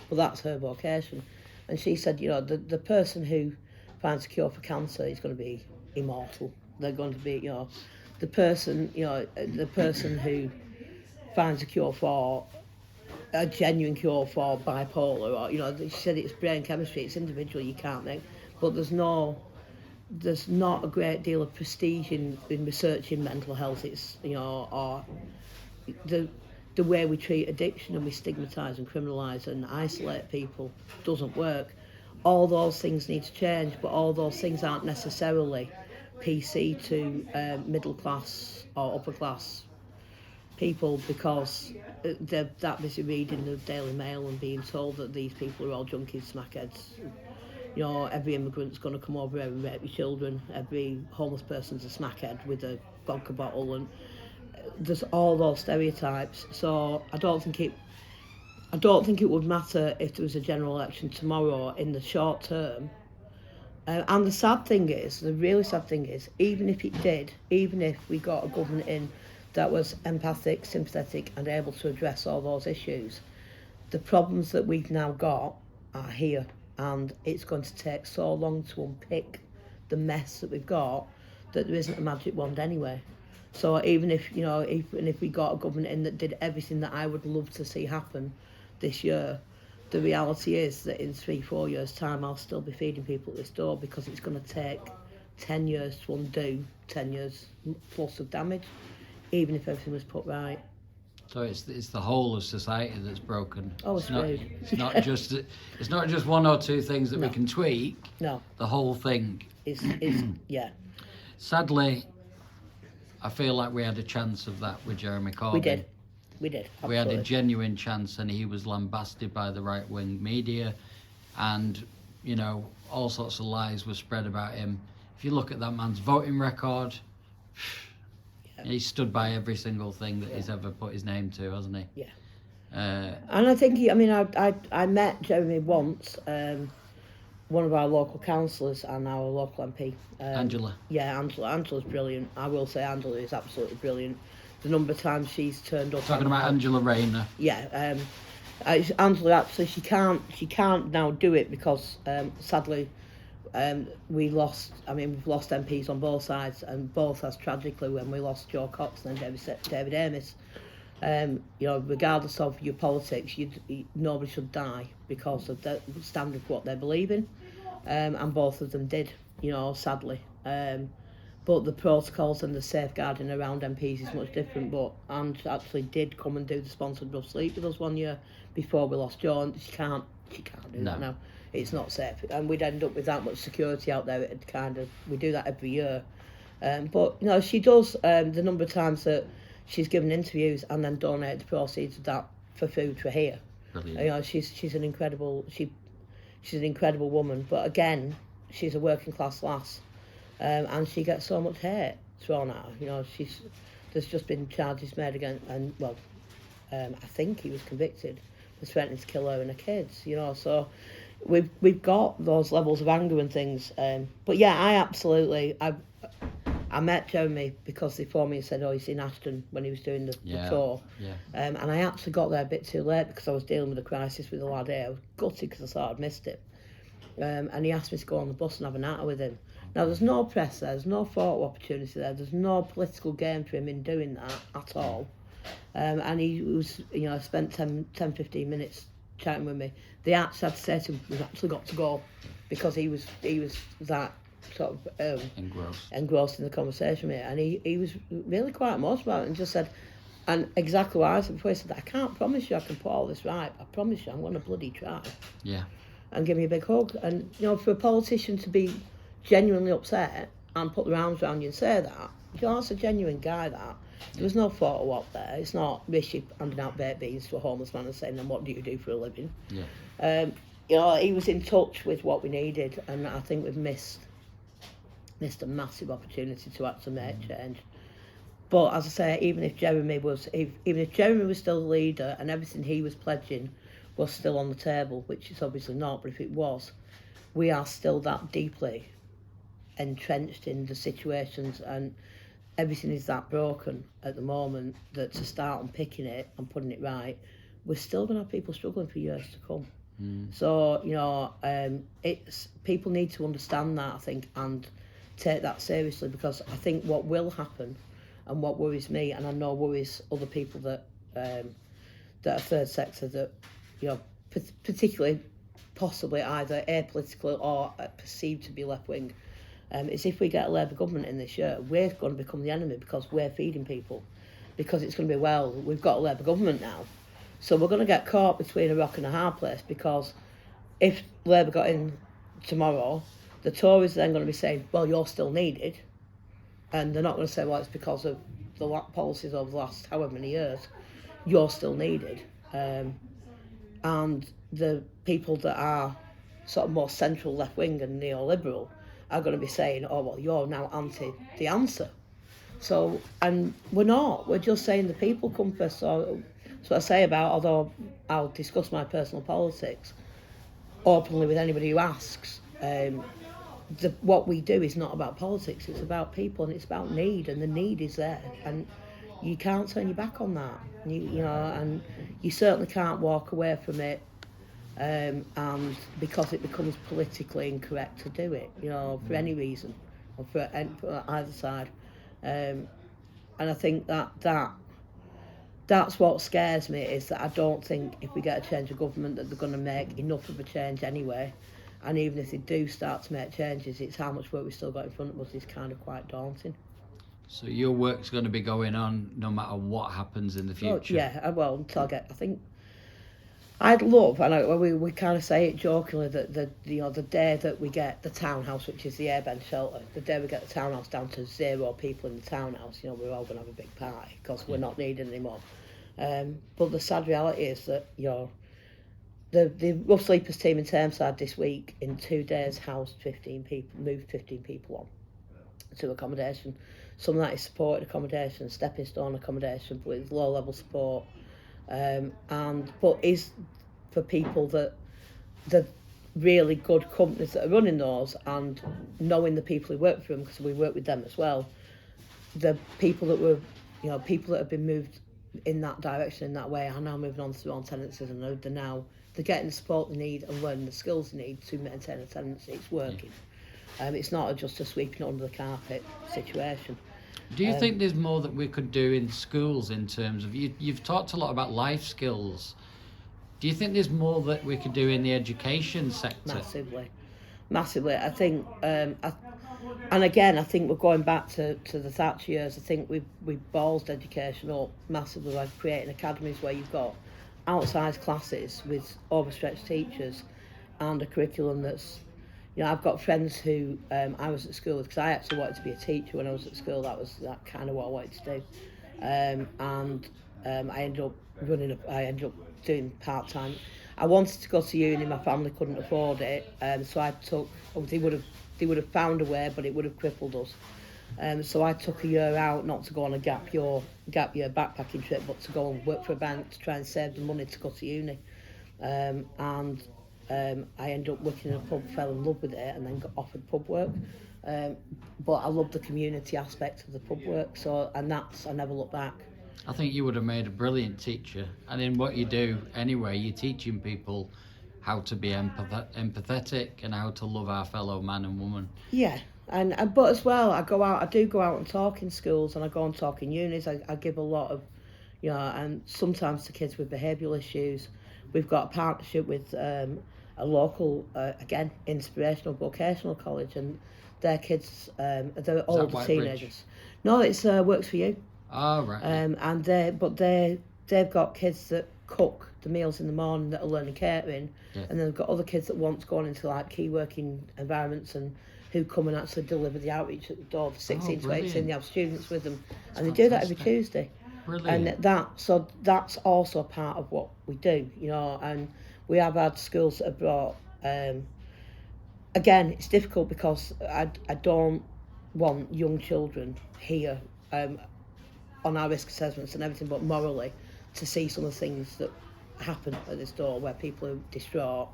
but that's her vocation. And she said, the person who finds a cure for cancer is going to be immortal. They're going to be, the person who finds a cure for a genuine cure for bipolar, or she said it's brain chemistry, it's individual, you can't make, but there's not a great deal of prestige in researching mental health. It's or the way we treat addiction, and we stigmatise and criminalise and isolate people, doesn't work. All those things need to change, but all those things aren't necessarily PC to middle class or upper class people because they're that busy reading the Daily Mail and being told that these people are all junkies, smackheads. You know, every immigrant's going to come over here and rape your children. Every homeless person's a smackhead with a vodka bottle, and there's all those stereotypes. So I don't think it would matter if there was a general election tomorrow in the short term. And the really sad thing is, even if it did, even if we got a government in that was empathic, sympathetic and able to address all those issues, the problems that we've now got are here, and it's going to take so long to unpick the mess that we've got that there isn't a magic wand anyway. So even if we got a government in that did everything that I would love to see happen this year, the reality is that in 3-4 years' time I'll still be feeding people at this door because it's going to take 10 years to undo 10 years plus of damage, even if everything was put right. So it's the whole of society that's broken. Oh, it's rude. It's not just one or two things that we can tweak. No. The whole thing. Is yeah. Sadly, I feel like we had a chance of that with Jeremy Corbyn. We did. Absolutely. We had a genuine chance, and he was lambasted by the right-wing media, and all sorts of lies were spread about him. If you look at that man's voting record, he stood by every single thing that he's ever put his name to, hasn't he? Yeah. And I think I met Jeremy once, one of our local councillors and our local MP. Angela. Yeah, Angela's brilliant. I will say Angela is absolutely brilliant. The number of times she's turned up. Talking about Angela Rayner. Yeah, Angela actually she can't now do it because sadly we've lost MPs on both sides, and both as tragically when we lost Joe Cox and then David Amis. Regardless of your politics, nobody should die because of the standard of what they believe in, and both of them did, sadly. But the protocols and the safeguarding around MPs is much different. But Ange actually did come and do the sponsored rough sleep with us one year before we lost Joe, and she can't do that now. It's not safe, and we'd end up with that much security out there. We do that every year, but she does the number of times that she's given interviews and then donated the proceeds of that for food for here. Brilliant. She's an incredible woman, but again, she's a working class lass, and she gets so much hate thrown at her. There's just been charges made against, and I think he was convicted for threatening to kill her and her kids. So we've got those levels of anger and things. But yeah, I met Jeremy because they phoned me and said, "Oh, he's in Ashton," when he was doing the tour. Yeah. And I actually got there a bit too late because I was dealing with a crisis with the lad here. I was gutted because I thought I'd missed it. And he asked me to go on the bus and have an hour with him. Now, there's no press there, there's no photo opportunity there, there's no political game for him in doing that at all. And he was, spent 10-15 minutes chatting with me. They actually had to say to him, "We've actually got to go," because he was that sort of engrossed in the conversation with me, and he was really quite emotional about it and just said, and exactly what I said before, he said, "I can't promise you I can put all this right, I promise you I'm going to bloody try." Yeah. And give me a big hug. And for a politician to be genuinely upset and put their arms around you and say that, that's a genuine guy. That there was no photo op there. It's not Rishi handing out baked beans to a homeless man and saying, "And what do you do for a living?" Yeah. He was in touch with what we needed, and I think we've missed a massive opportunity to actually make change. But as I say, even if Jeremy was still the leader and everything he was pledging was still on the table, which it's obviously not, but if it was, we are still that deeply entrenched in the situations, and everything is that broken at the moment that to start unpicking it and putting it right, we're still going to have people struggling for years to come. So it's people need to understand that, I think, and take that seriously, because I think what will happen and what worries me, and I know worries other people that are third sector, that particularly possibly either apolitical or perceived to be left wing, is if we get a Labour government in this year, we're going to become the enemy because we're feeding people, because it's going to be, well, we've got a Labour government now, so we're going to get caught between a rock and a hard place, because if Labour got in tomorrow, the Tories are then going to be saying, "Well, you're still needed, and they're not going to say, well, it's because of the policies over the last however many years. You're still needed. And the people that are sort of more central left-wing and neoliberal are going to be saying, oh, well, you're now anti the answer. So, and we're not. We're just saying the people come first. So that's what I say about, although I'll discuss my personal politics openly with anybody who asks, what we do is not about politics, it's about people, and it's about need, and the need is there. And you can't turn your back on that. You know, and you certainly can't walk away from it, and because it becomes politically incorrect to do it, you know, for any reason, or for either side. And I think that's what scares me, is that I don't think if we get a change of government that they're going to make enough of a change anyway. And even if they do start to make changes, it's how much work we've still got in front of us is kind of quite daunting. So your work's going to be going on no matter what happens in the future? Oh, yeah, well, until I think I'd love, and we kind of say it jokingly, that the day that we get the townhouse, which is the airbend shelter, the day we get the townhouse down to 0 people in the townhouse, you know, we're all going to have a big party because we're not needed anymore. But the sad reality is that, you know, the Rough Sleepers team in Tameside this week, in 2 days, housed 15 people, moved 15 people on to accommodation. Some of that is supported accommodation, stepping stone accommodation, but with low level support. But is for people that the really good companies that are running those, and knowing the people who work for them, because we work with them as well, the people that were, you know, people that have been moved in that direction, in that way, are now moving on to their own tenancies, and they're getting the support they need and learning the skills they need to maintain a tenancy. It's working. It's not just a sweeping it under the carpet situation. Do you think there's more that we could do in schools in terms of, you've talked a lot about life skills. Do you think there's more that we could do in the education sector? Massively. I think, and again, I think we're going back to the Thatcher years. I think we've ballsed education up massively by creating academies where you've got outsized classes with overstretched teachers and a curriculum that's, you know, I've got friends who I was at school with, because I actually wanted to be a teacher when I was at school. That kind of what I wanted to do. I ended up doing part-time. I wanted to go to uni, my family couldn't afford it, so I took, they would have found a way, but it would have crippled us. So I took a year out, not to go on a gap year backpacking trip, but to go and work for a bank to try and save the money to go to uni. I ended up working in a pub, fell in love with it, and then got offered pub work. But I love the community aspect of the pub work, I never look back. I think you would have made a brilliant teacher, and in what you do anyway, you're teaching people how to be empathetic and how to love our fellow man and woman. Yeah, and but as well, I do go out and talk in schools, and I go and talk in unis. I give a lot of, you know, and sometimes to kids with behavioural issues. We've got a partnership with a local, again, inspirational vocational college, and their kids, they're older teenagers. No, it's Works For You. Oh, right. And they've got kids that cook the meals in the morning that are learning catering, and then they've got other kids that want to go on into like key working environments and who come and actually deliver the outreach at the door for 16 to 18. They have students with them, and they do that every Tuesday. Brilliant. And that's also a part of what we do, you know. And we have had schools that have brought. Again, it's difficult because I don't want young children here on our risk assessments and everything, but morally, to see some of the things that happen at this door where people are distraught.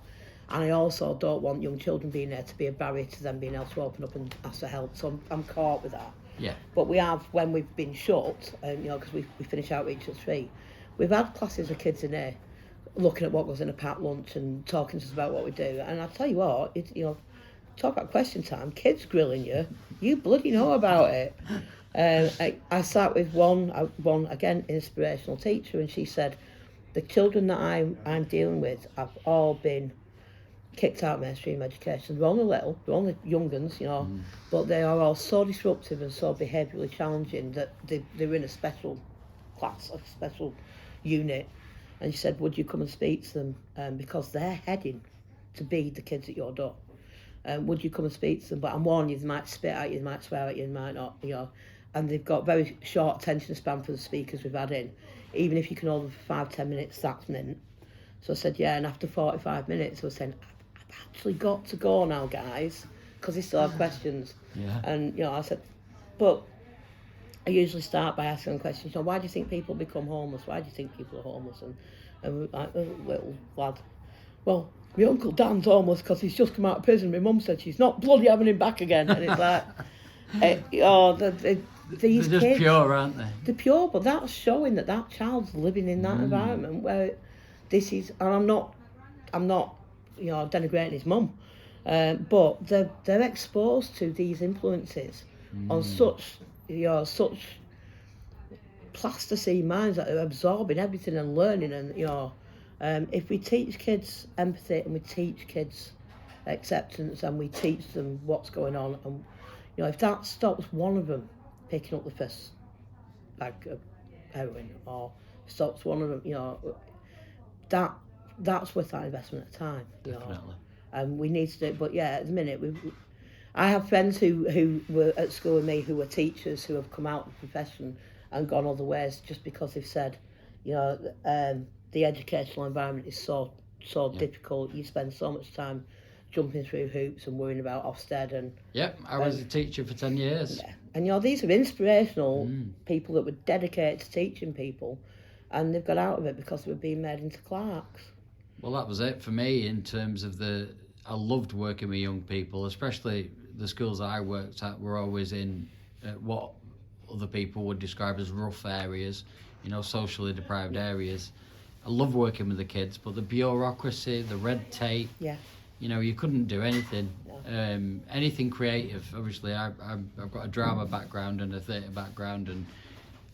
And I also don't want young children being there to be a barrier to them being able to open up and ask for help. So I'm caught with that. Yeah. But we have, when we've been shut, you know, because we finish outreach at 3, we've had classes of kids in there looking at what goes in a packed lunch and talking to us about what we do. And I tell you what, you know, talk about question time, kids grilling you, you bloody know about it. I sat with one again, inspirational teacher, and she said, the children that I'm dealing with have all been kicked out of mainstream education. They're only little, they're only young uns, you know, but they are all so disruptive and so behaviourally challenging that they're in a special class, a special unit. And she said, would you come and speak to them? Because they're heading to be the kids at your door. Would you come and speak to them? But I'm warning you, they might spit at you, they might swear at you, they might not, you know. And they've got very short attention span for the speakers we've had in. Even if you can hold them for 5-10 minutes, that's mint. So I said, yeah, and after 45 minutes, I was saying, I've actually got to go now, guys, because they still have questions. Yeah. And, you know, I said, but I usually start by asking questions, you know, why do you think people become homeless? Why do you think people are homeless? And we're like, oh, little lad, well, my Uncle Dan's homeless because he's just come out of prison. My mum said she's not bloody having him back again. And it's like, these They're just kids, pure, aren't they? they're pure, but that's showing that that child's living in that environment where this is, and I'm not, you know, denigrating his mum, but they're exposed to these influences on such, you know, such plasticine minds that are absorbing everything and learning, and you know, if we teach kids empathy and we teach kids acceptance and we teach them what's going on, and you know, if that stops one of them picking up the first bag of heroin, or stops one of them, you know, that's worth that investment of time. You Definitely. know? And we need to do it. But yeah, at the minute, I have friends who were at school with me who were teachers who have come out of the profession and gone other ways just because they've said, you know, the educational environment is so difficult. You spend so much time jumping through hoops and worrying about Ofsted and... Yep, I was a teacher for 10 years. Yeah. And, you know, these are inspirational people that were dedicated to teaching people, and they've got out of it because they were being made into clerks. Well, that was it for me in terms of I loved working with young people, especially the schools that I worked at were always in what other people would describe as rough areas, you know, socially deprived areas. I love working with the kids, but the bureaucracy, the red tape, you know, you couldn't do anything. Anything creative. Obviously, I've got a drama background and a theatre background,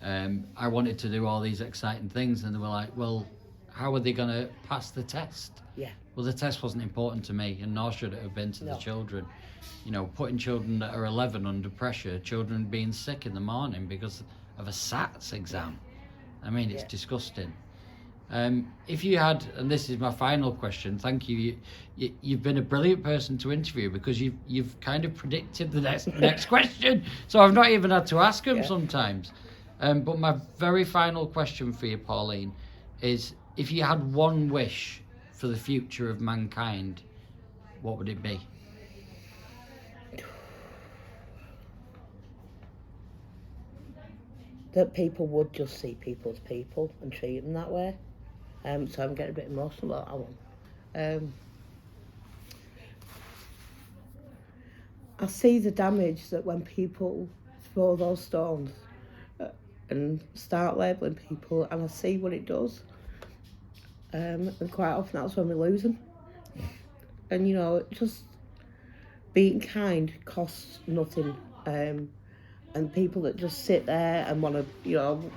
and I wanted to do all these exciting things, and they were like, well, how are they going to pass the test? Yeah. Well, the test wasn't important to me, and nor should it have been to the children. You know, putting children that are 11 under pressure, children being sick in the morning because of a SATs exam. I mean, it's disgusting. If you had, and this is my final question, thank you, you've been a brilliant person to interview because you've kind of predicted the next question, so I've not even had to ask them sometimes. But my very final question for you, Pauline, is if you had one wish for the future of mankind, what would it be? That people would just see people as people and treat them that way. So I'm getting a bit emotional about that one. I see the damage that when people throw those stones and start labelling people, and I see what it does. And quite often that's when we lose them. And, you know, just being kind costs nothing. And people that just sit there and want to, you know,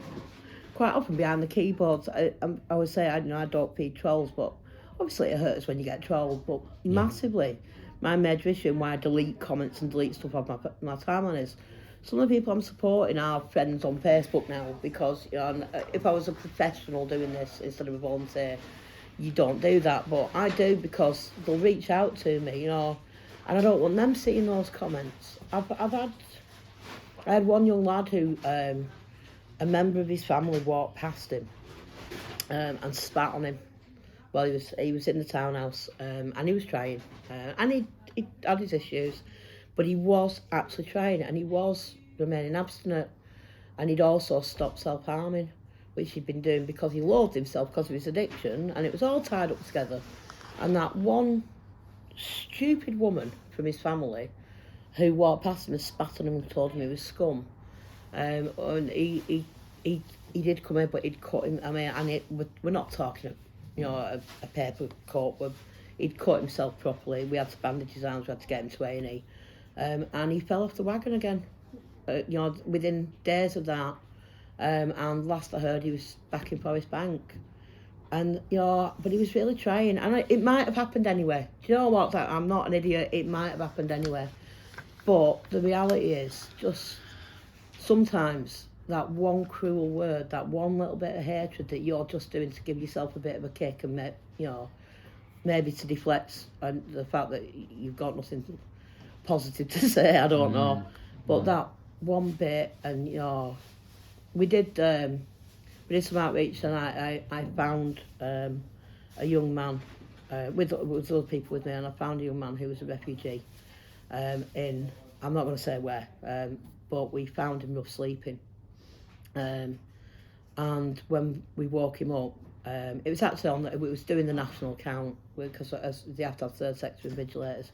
quite often behind the keyboards, I would say, I don't feed trolls, but obviously it hurts when you get trolled, but massively. My major issue and why I delete comments and delete stuff off my timeline is some of the people I'm supporting are friends on Facebook now, because, you know, if I was a professional doing this instead of a volunteer, you don't do that, but I do because they'll reach out to me, you know, and I don't want them seeing those comments. I had one young lad who, a member of his family walked past him and spat on him. Well, he was in the townhouse, and he was trying, and he had his issues, but he was actually trying, and he was remaining abstinent, and he'd also stopped self-harming, which he'd been doing because he loathed himself because of his addiction, and it was all tied up together. And that one stupid woman from his family who walked past him and spat on him and told him he was scum. And he did come in, but he'd cut him. I mean, and we're not talking, you know, a paper cut. He'd cut himself properly. We had to bandage his arms. We had to get him to A&E, and he fell off the wagon again. You know, within days of that. And last I heard, he was back in Forest Bank. And, you know, but he was really trying. And it might have happened anyway. Do you know what? I'm not an idiot. It might have happened anyway. But the reality is, just sometimes that one cruel word, that one little bit of hatred that you're just doing to give yourself a bit of a kick and make, you know, maybe to deflect and the fact that you've got nothing positive to say, I don't know. But that one bit, and we did some outreach, and I found a young man with other people with me, and I found a young man who was a refugee in, I'm not going to say where, but we found him rough sleeping. And when we woke him up, it was actually we was doing the national count, because they have to have third sector invigilators,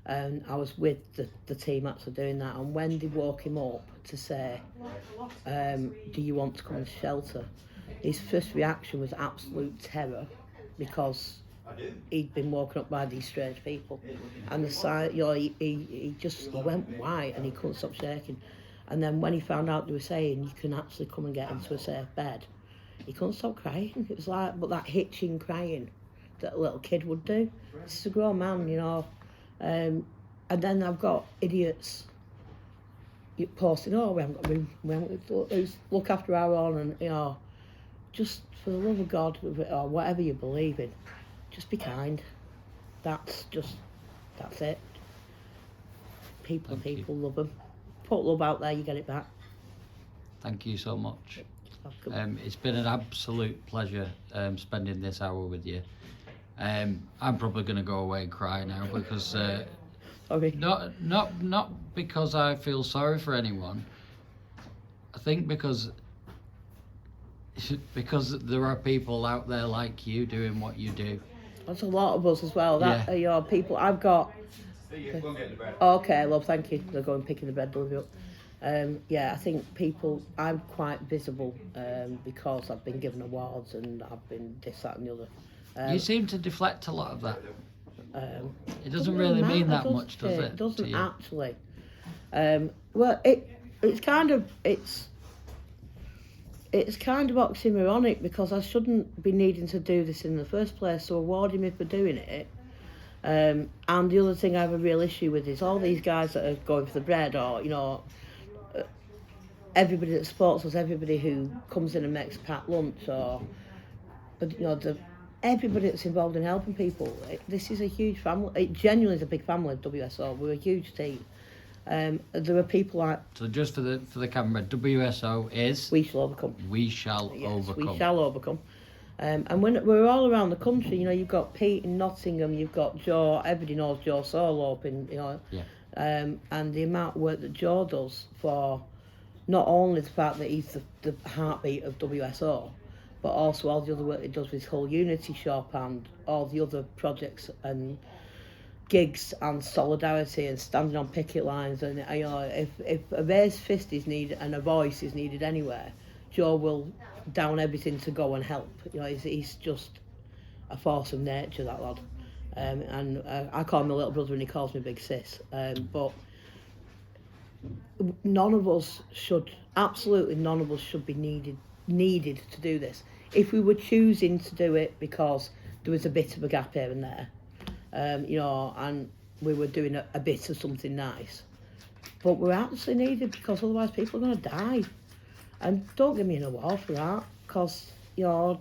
and I was with the team actually doing that. And when they woke him up to say, do you want to come into shelter, his first reaction was absolute terror, because he'd been woken up by these strange people, and the side, he went white and he couldn't stop shaking. And then when he found out they were saying you can actually come and get into a safe bed, he couldn't stop crying. It was like, but that hitching crying that a little kid would do. This is a grown man, and then I've got idiots posting, we haven't got room, we haven't got look after our own, and just for the love of God, or whatever you believe in, just be kind. That's it. People love them. Put love out there, you get it back. Thank you so much. It's been an absolute pleasure spending this hour with you. I'm probably going to go away and cry now, because Sorry. not because I feel sorry for anyone. I think because there are people out there like you doing what you do. There's a lot of us as well. People I've got. Okay, love, thank you. They're going picking the bed, delivery up. I think I'm quite visible because I've been given awards and I've been this, that and the other. You seem to deflect a lot of that. It doesn't really mean that much, does it? It doesn't actually. Well, it's kind of oxymoronic, because I shouldn't be needing to do this in the first place, so awarding me for doing it. And the other thing I have a real issue with is all these guys that are going for the bread, or everybody that supports us, everybody who comes in and makes a packed lunch, or everybody that's involved in helping people. This is a huge family. It genuinely is a big family at WSO. We're a huge team. There are people like. So just for the camera, WSO is. We shall overcome. We shall overcome. We shall overcome. And when we're all around the country, you've got Pete in Nottingham, you've got Joe. Everybody knows Joe Solo up in, Yeah. And the amount of work that Joe does for not only the fact that he's the heartbeat of WSO, but also all the other work he does with his whole Unity shop and all the other projects and gigs and solidarity and standing on picket lines. And if a raised fist is needed and a voice is needed anywhere, Joe will down everything to go and help. He's just a force of nature, that lad. And I call him my little brother and he calls me Big Sis. But absolutely none of us should be needed to do this. If we were choosing to do it because there was a bit of a gap here and there, and we were doing a bit of something nice, but we're actually needed, because otherwise people are going to die. And don't give me an award for that, because you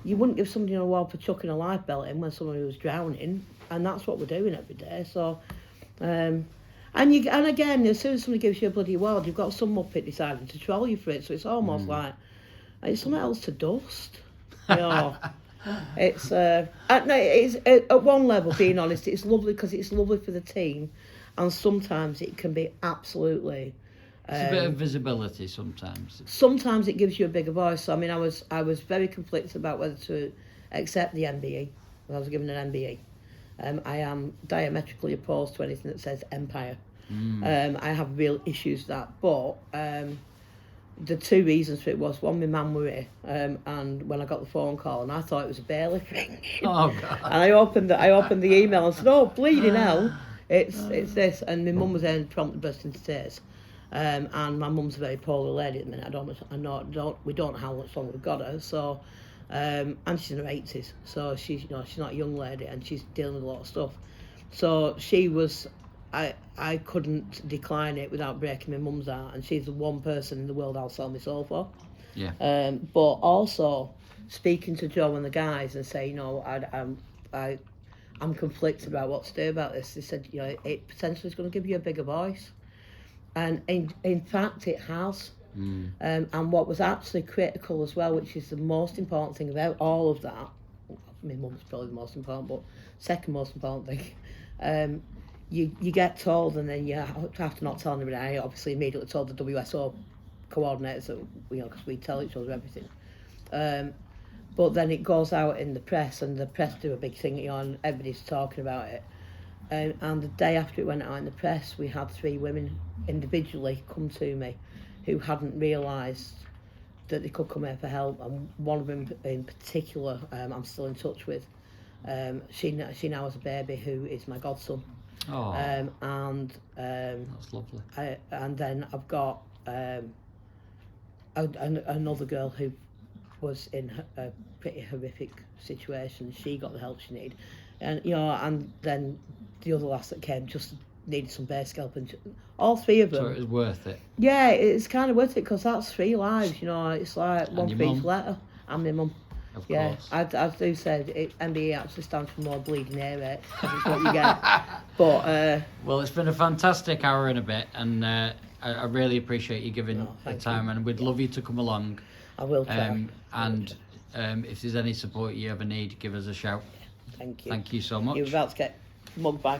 wouldn't give somebody an award for chucking a life belt in when somebody was drowning, and that's what we're doing every day. So, and again, as soon as somebody gives you a bloody award, you've got some muppet deciding to troll you for it. So it's almost like it's something else to dust. It's at one level, being honest, it's lovely, because it's lovely for the team, and sometimes it can be absolutely. It's a bit of visibility sometimes. Sometimes it gives you a bigger voice. So, I was very conflicted about whether to accept the MBE. I was given an MBE. I am diametrically opposed to anything that says empire. I have real issues with that. But the two reasons for it was, one, my mum were here, and when I got the phone call, and I thought it was a bailiff ring. Oh God! And I opened the email and said, "Oh, bleeding hell, it's this." And my mum was there and promptly burst into tears. And my mum's a very poorly lady at the minute. We don't know how much longer we've got her. So, and she's in her 80s. So she's not a young lady, and she's dealing with a lot of stuff. So she was. I couldn't decline it without breaking my mum's heart, and she's the one person in the world I'll sell my soul for. Yeah. But also speaking to Joe and the guys and say, I'm conflicted about what to do about this. They said, you know, it potentially is going to give you a bigger voice, and in fact it has. And what was actually critical as well, which is the most important thing about all of that, I mean, mum's probably the most important, but second most important thing, you get told, and then you have to not tell anybody. I obviously immediately told the WSO coordinators that, you know, because we tell each other everything. But then it goes out in the press, and the press do a big thing, you know, and everybody's talking about it. And the day after it went out in the press, we had 3 women individually come to me who hadn't realised that they could come here for help, and one of them in particular, I'm still in touch with. She now has a baby who is my godson. Oh, and that's lovely. And then I've got another girl who was in a pretty horrific situation. She got the help she needed, and you know, and then the other lass that came just needed some basic help, and all 3 of them. So it was worth it. Yeah, it's kind of worth it, because that's 3 lives, you know. It's like And one your for each mum? letter. And my mum. Of Yeah, course. I do say MBE actually stands for more bleeding earache. That's what you get. But Well, it's been a fantastic hour and a bit, and I really appreciate you giving Oh, the thank time, you. and we'd love you to come along. I will try. And if there's any support you ever need, give us a shout. Thank you. Thank you so much. You're about to get mugged by